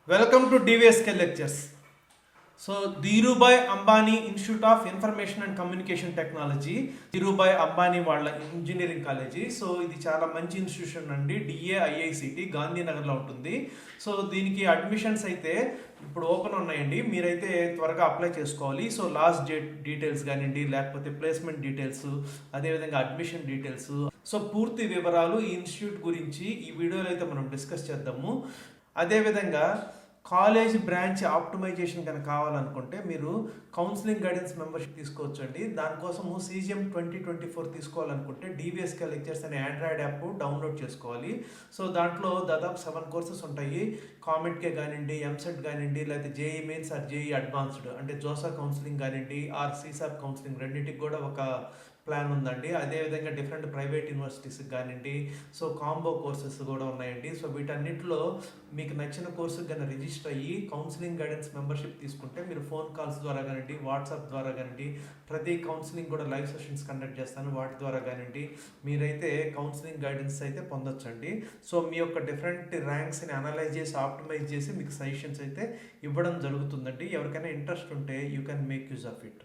Welcome to DVSK lectures. So, Dhirubhai Ambani Institute of Information and Communication Technology, Dhirubhai Ambani వాళ్ళ engineering college. So ఇది చాలా మంచి institution అండి. DAIICT గాంధీనగర్లో ఉంటుంది. So దీనికి అడ్మిషన్స్ అయితే ఇప్పుడు ఓపెన్ ఉన్నాయండి. మీరైతే త్వరగా అప్లై చేసుకోవాలి. సో లాస్ట్ డేట్ డీటెయిల్స్ కానివ్వండి, లేకపోతే ప్లేస్మెంట్ డీటెయిల్స్, అదేవిధంగా అడ్మిషన్ డీటెయిల్స్, సో పూర్తి వివరాలు ఈ ఇన్స్టిట్యూట్ గురించి ఈ వీడియోలో అయితే మనం డిస్కస్ చేద్దాము. అదేవిధంగా కాలేజ్ బ్రాంచ్ ఆప్టిమైజేషన్ కనుక కావాలనుకుంటే మీరు కౌన్సిలింగ్ గైడెన్స్ మెంబర్షిప్ తీసుకోవచ్చండి. దానికోసము CGM 2024 తీసుకోవాలనుకుంటే DVSK లెక్చర్స్ అనే ఆండ్రాయిడ్ యాప్ డౌన్లోడ్ చేసుకోవాలి. సో దాంట్లో దాదాపు 7 కోర్సెస్ ఉంటాయి. కామెంట్కే కానివ్వండి, ఎంసెట్ కానివ్వండి, లేకపోతే JEE Mains or JEE advanced అంటే జోసా కౌన్సిలింగ్ కానివ్వండి, ఆర్ CSAP కౌన్సిలింగ్ రెండింటికి కూడా ఒక ప్లాన్ ఉందండి. అదేవిధంగా డిఫరెంట్ ప్రైవేట్ యూనివర్సిటీస్కి కానివ్వండి, సో కాంబో కోర్సెస్ కూడా ఉన్నాయండి. సో వీటన్నిటిలో మీకు నచ్చిన కోర్సుకి కానీ రిజిస్టర్ అయ్యి కౌన్సిలింగ్ గైడెన్స్ మెంబర్షిప్ తీసుకుంటే మీరు ఫోన్ కాల్స్ ద్వారా కానివ్వండి, వాట్సాప్ ద్వారా కానివ్వండి, ప్రతి కౌన్సిలింగ్ కూడా లైవ్ సెషన్స్ కండక్ట్ చేస్తాను, వాటి ద్వారా కానివ్వండి మీరైతే కౌన్సిలింగ్ గైడెన్స్ అయితే పొందొచ్చండి. సో మీ యొక్క డిఫరెంట్ ర్యాంక్స్ని అనలైజ్ చేసి ఆప్టిమైజ్ చేసి మీకు సజెషన్స్ అయితే ఇవ్వడం జరుగుతుందండి. ఎవరికైనా ఇంట్రెస్ట్ ఉంటే you can make use of it.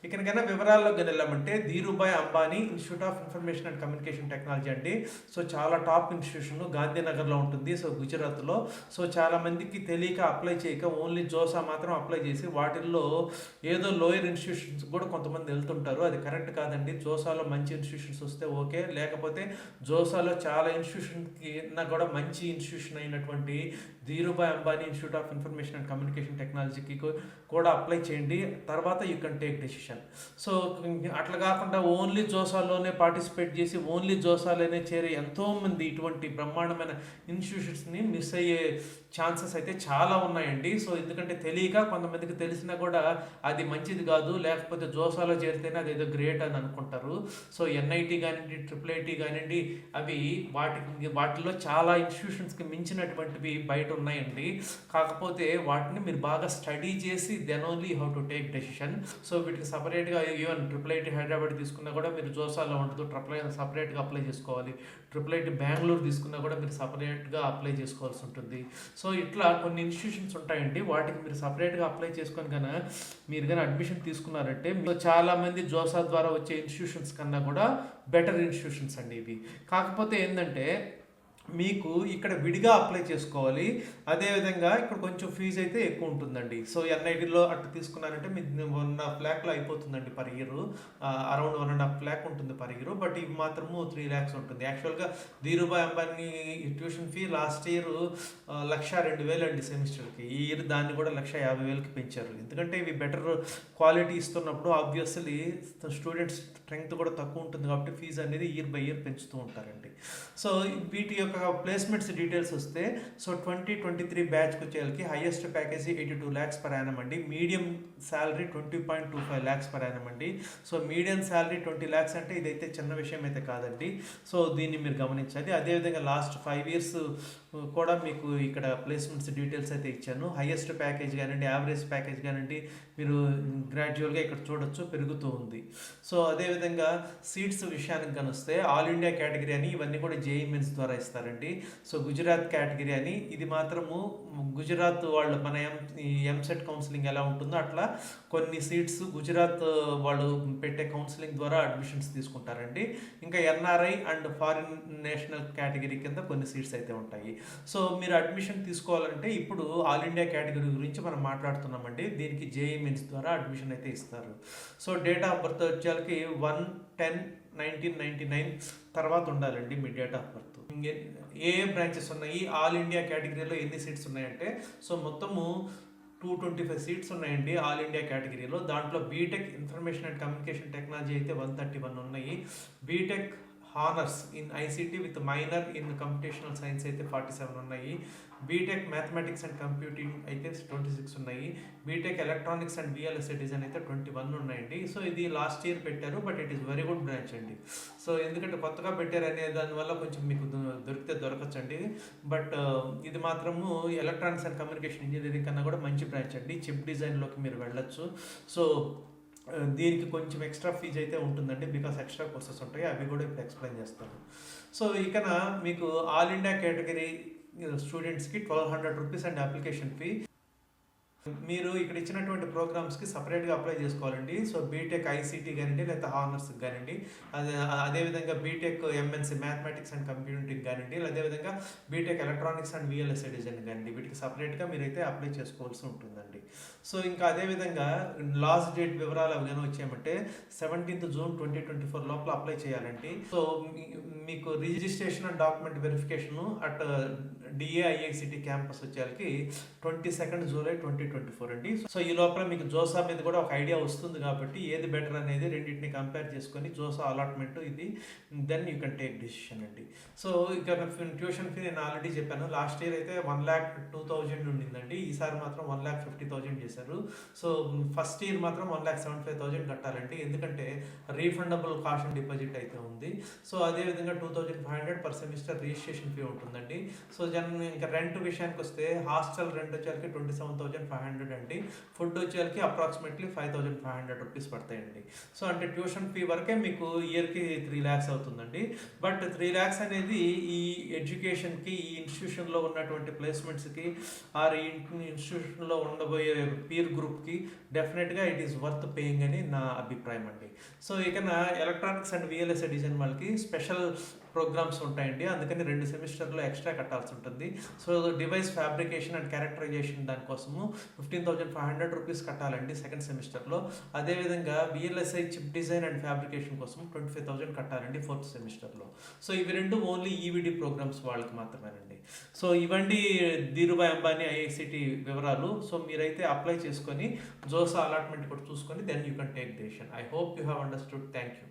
ఇకనైనా వివరాల్లో వెళ్ళామంటే Dhirubhai Ambani institute of information and communication technology అండి. సో చాలా టాప్ ఇన్స్టిట్యూషన్ గాంధీనగర్లో ఉంటుంది. సో గుజరాత్లో. సో చాలా మందికి తెలియక అప్లై చేయక ఓన్లీ జోసా మాత్రం అప్లై చేసి వాటిల్లో ఏదో లోయర్ ఇన్స్టిట్యూషన్స్ కూడా కొంతమంది వెళ్తుంటారు. అది కరెక్ట్ కాదండి. జోసాలో మంచి ఇన్స్టిట్యూషన్స్ వస్తే ఓకే, లేకపోతే జోసాలో చాలా ఇన్స్టిట్యూషన్కి కూడా మంచి ఇన్స్టిట్యూషన్ అయినటువంటి Dhirubhai Ambani institute of information and communication టెక్నాలజీకి కూడా అప్లై చేయండి. తర్వాత you can take decision. So అట్లా కాకుండా ఓన్లీ జోసాలోనే పార్టిసిపేట్ చేసి ఓన్లీ జోసాలోనే చేరే ఎంతోమంది ఇటువంటి బ్రహ్మాండమైన ఇన్స్టిట్యూషన్స్ని మిస్ అయ్యే ఛాన్సెస్ అయితే చాలా ఉన్నాయండి. సో ఎందుకంటే తెలియక కొంతమందికి తెలిసినా కూడా అది మంచిది కాదు, లేకపోతే జోసాలో చేరితేనే అది ఏదో గ్రేట్ అని అనుకుంటారు. సో NIT కానివ్వండి, IIIT కానివ్వండి, అవి వాటిలో చాలా ఇన్స్టిట్యూషన్స్కి మించినటువంటివి బయట ఉన్నాయండి. కాకపోతే వాటిని మీరు బాగా స్టడీ చేసి then only how to take decision. So వీటికి సపరేట్గా ఈవెన్ IIIT హైదరాబాద్ తీసుకున్నా కూడా మీరు జోసాలో ఉండదు, సపరేట్గా అప్లై చేసుకోవాలి. IIIT బెంగళూరు తీసుకున్నా కూడా మీరు సపరేట్గా అప్లై చేసుకోవాల్సి ఉంటుంది. సో ఇట్లా కొన్ని ఇన్స్టిట్యూషన్స్ ఉంటాయండి. వాటికి మీరు సపరేట్గా అప్లై చేసుకొని కన్నా మీరు కానీ అడ్మిషన్ తీసుకున్నారంటే మీరు చాలామంది జోసా ద్వారా వచ్చే ఇన్స్టిట్యూషన్స్ కన్నా కూడా బెటర్ ఇన్స్టిట్యూషన్స్ అండి ఇవి. కాకపోతే ఏంటంటే మీకు ఇక్కడ విడిగా అప్లై చేసుకోవాలి. అదేవిధంగా ఇక్కడ కొంచెం ఫీజు అయితే ఎక్కువ ఉంటుందండి. సో NITలో అట్లా తీసుకున్నారంటే మీకు 1.5 lakh అయిపోతుందండి పర్ ఇయర్. అరౌండ్ 1.5 lakh ఉంటుంది పర్ ఇయర్. బట్ ఇవి మాత్రము 3 lakhs ఉంటుంది. యాక్చువల్గా Dhirubhai Ambani tuition fee last year 1,02,000 అండి సెమిస్టర్కి. ఈ ఇయర్ దాన్ని కూడా 1,50,000కి పెంచారు. ఎందుకంటే ఇవి బెటర్ క్వాలిటీ ఇస్తున్నప్పుడు ఆబ్వియస్లీ స్టూడెంట్స్ స్ట్రెంగ్త్ కూడా తక్కువ ఉంటుంది కాబట్టి ఫీజు అనేది ఇయర్ బై ఇయర్ పెంచుతూ ఉంటారండి. సో వీటి యొక్క ప్లేస్మెంట్స్ డీటెయిల్స్ వస్తే సో 2023 బ్యాచ్కి వచ్చేకి highest package 82 lakhs per annum అండి. Medium salary 20.25 lakhs per annum అండి. సో మీడియం శాలరీ 20 lakhs అంటే ఇదైతే చిన్న విషయం అయితే కాదండి. సో దీన్ని మీరు గమనించాలి. అదేవిధంగా లాస్ట్ 5 years కూడా మీకు ఇక్కడ ప్లేస్మెంట్స్ డీటెయిల్స్ అయితే ఇచ్చాను. హైయెస్ట్ ప్యాకేజ్ కానివ్వండి, యావరేజ్ ప్యాకేజ్ కానివ్వండి, మీరు గ్రాడ్యువల్గా ఇక్కడ చూడొచ్చు పెరుగుతూ ఉంది. సో అదేవిధంగా సీట్స్ విషయానికి కనిస్తే ఆల్ ఇండియా కేటగిరీ అని ఇవన్నీ కూడా JEE మెయిన్స్ ద్వారా ఇస్తారండి. సో గుజరాత్ కేటగిరీ అని ఇది మాత్రము గుజరాత్ వాళ్ళు మన ఎంసెట్ కౌన్సిలింగ్ ఎలా ఉంటుందో అట్లా కొన్ని సీట్స్ గుజరాత్ వాళ్ళు పెట్టే కౌన్సిలింగ్ ద్వారా అడ్మిషన్స్ తీసుకుంటారండి. ఇంకా NRI and foreign national category కింద కొన్ని సీట్స్ అయితే ఉంటాయి. సో మీరు అడ్మిషన్ తీసుకోవాలంటే ఇప్పుడు ఆల్ ఇండియా కేటగిరీ గురించి మనం మాట్లాడుతున్నామండి. దీనికి JEE మెయిన్స్ ద్వారా అడ్మిషన్ అయితే ఇస్తారు. సో డేట్ ఆఫ్ బర్త్ వచ్చేకి 1/10/1999 తర్వాత ఉండాలండి మీ డేట్ ఆఫ్ బర్త్. ఏ బ్రాంచెస్ ఉన్నాయి ఆల్ ఇండియా కేటగిరీలో ఎన్ని సీట్స్ ఉన్నాయంటే సో మొత్తము 225 సీట్స్ ఉన్నాయండి ఆల్ ఇండియా కేటగిరీలో. దాంట్లో BTech information and communication technology అయితే 131 ఉన్నాయి. BTech honours in ICT with minor in computational science అయితే 47 ఉన్నాయి. బీటెక్ మ్యాథమెటిక్స్ అండ్ కంప్యూటింగ్ అయితే 26 ఉన్నాయి. BTech electronics and VLSI design అయితే 21 ఉన్నాయండి. సో ఇది లాస్ట్ ఇయర్ పెట్టారు, but it is very good branch అండి. సో ఎందుకంటే కొత్తగా పెట్టారు అనే దానివల్ల కొంచెం మీకు దొరికితే దొరకచ్చండి. బట్ ఇది మాత్రము ఎలక్ట్రానిక్స్ అండ్ కమ్యూనికేషన్ ఇంజనీరింగ్ కన్నా కూడా మంచి బ్రాంచ్ అండి. చిప్ డిజైన్లోకి మీరు వెళ్ళొచ్చు. సో దీనికి కొంచెం ఎక్స్ట్రా ఫీజ్ అయితే ఉంటుందండి, బికాస్ ఎక్స్ట్రా కోర్సెస్ ఉంటాయి, అవి కూడా ఇప్పుడు ఎక్స్ప్లెయిన్ చేస్తాను. సో ఇకన మీకు ఆల్ ఇండియా కేటగిరీ స్టూడెంట్స్కి 1200 రూపీస్ అండ్ అప్లికేషన్ ఫీ. మీరు ఇక్కడ ఇచ్చినటువంటి ప్రోగ్రామ్స్కి సపరేట్గా అప్లై చేసుకోవాలండి. సో బీటెక్ ఐసీటీ కానివ్వండి, లేకపోతే హానర్స్కి కానివ్వండి, అదేవిధంగా BTech MNC mathematics and computing కానివ్వండి, అదేవిధంగా BTech electronics and VLSI design కానివ్వండి, వీటికి సపరేట్గా మీరైతే అప్లై చేసుకోవాల్సి ఉంటుందండి. సో ఇంకా అదేవిధంగా లాస్ట్ డేట్ వివరాలు అవి వచ్చామంటే 17th June 2024 లోపల అప్లై చేయాలండి. సో మీకు registration and document verification at DAIICT campus వచ్చేకి 22nd July 2024 అండి. సో ఈ లోపల మీకు జోసా మీద కూడా ఒక ఐడియా వస్తుంది కాబట్టి ఏది బెటర్ అనేది రెండింటిని కంపేర్ చేసుకొని జోసా అలాట్మెంట్ ఇది, then you can take decision అండి. సో ఇక ట్యూషన్ ఫీ నేను ఆల్రెడీ చెప్పాను. లాస్ట్ ఇయర్ అయితే 1,02,000 ఉండిందండి, ఈసారి మాత్రం 1,50,000 చేశారు. సో ఫస్ట్ ఇయర్ మాత్రం 1,75,000 కట్టాలండి, ఎందుకంటే రీఫండబుల్ కాషన్ డిపాజిట్ అయితే ఉంది. సో అదేవిధంగా 2,500 పర్ సెమిస్టర్ రిజిస్ట్రేషన్ ఫీ ఉంటుందండి. సో ఇంకా రెంట్ విషయానికి వస్తే హాస్టల్ రెంట్ వచ్చేసరికి 27,500 అండి, ఫుడ్ వచ్చేసరికి అప్రాక్సిమేట్లీ 5,500 రూపీస్ పడతాయండి. సో అంటే ట్యూషన్ ఫీ వరకే మీకు ఇయర్కి 3 lakhs అవుతుందండి. బట్ 3 lakhs అనేది ఈ ఎడ్యుకేషన్కి, ఈ ఇన్స్టిట్యూషన్లో ఉన్నటువంటి ప్లేస్మెంట్స్కి, ఆర్ ఈ ఇన్స్టిట్యూషన్లో ఉండబోయే పీర్ గ్రూప్కి డెఫినెట్గా ఇట్ ఈస్ వర్త్ పేయింగ్ అని నా అభిప్రాయం అండి. సో ఇక ఎలక్ట్రానిక్స్ అండ్ విఎల్ఎస్ఐ డిజైన్ వాళ్ళకి స్పెషల్ ప్రోగ్రామ్స్ ఉంటాయండి, అందుకని 2 సెమిస్టర్లో ఎక్స్ట్రా కట్టాల్సి ఉంటుంది. So device fabrication and characterisation దానికోసము 15,500 రూపీస్ కట్టాలండి సెకండ్ సెమిస్టర్లో. అదేవిధంగా VLSI chip design and fabrication కోసం 25,000 కట్టాలండి 4th సెమిస్టర్లో. సో ఇవి రెండు ఓన్లీ ఈవిడి ప్రోగ్రామ్స్ వాళ్ళకి మాత్రమేనండి. సో ఇవండి ధీరుభాయ్ అంబానీ ఐఐసిటి వివరాలు. సో మీరైతే అప్లై చేసుకొని జోసా అలాట్మెంట్ కూడా చూసుకొని then you can take decision. I hope you have understood. Thank you.